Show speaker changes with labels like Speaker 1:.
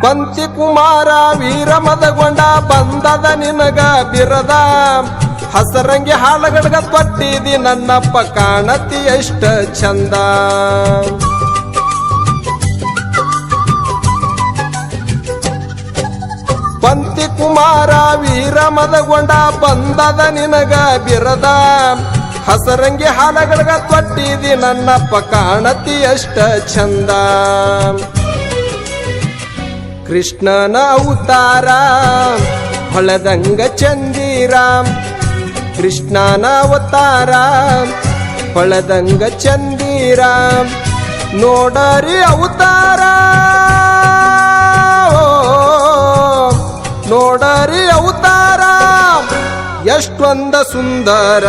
Speaker 1: ಪಂತಿ ಕುಮಾರ ವೀರ ಮದಗೊಂಡ ಬಂದದ ನಿನಗ ಬಿರದ ಹಸರಂಗಿ ಹಾಳಗಡ್ಗ ತೊಟ್ಟಿದಿ ನನ್ನಪ್ಪ ಕಾಣತಿ ಎಷ್ಟ ಚಂದ ಪಂತಿ ಕುಮಾರ ವೀರ ಮದಗೊಂಡ ಬಂದದ ನಿನಗ ಬಿರದ ಹಸರಂಗಿ ಹಾಲಗಡ್ಗ ತೊಟ್ಟಿದಿ ನನ್ನಪ್ಪ ಕಾಣತಿ ಎಷ್ಟ ಚಂದ ಕೃಷ್ಣನ ಅವತಾರ ಹೊಳದಂಗ ಚಂದಿರ ಕೃಷ್ಣನ ಅವತಾರ ಹೊಳದಂಗ ಚಂದಿರ ನೋಡರಿ ಅವತಾರ ನೋಡರಿ ಅವತಾರ ಎಷ್ಟೊಂದ ಸುಂದರ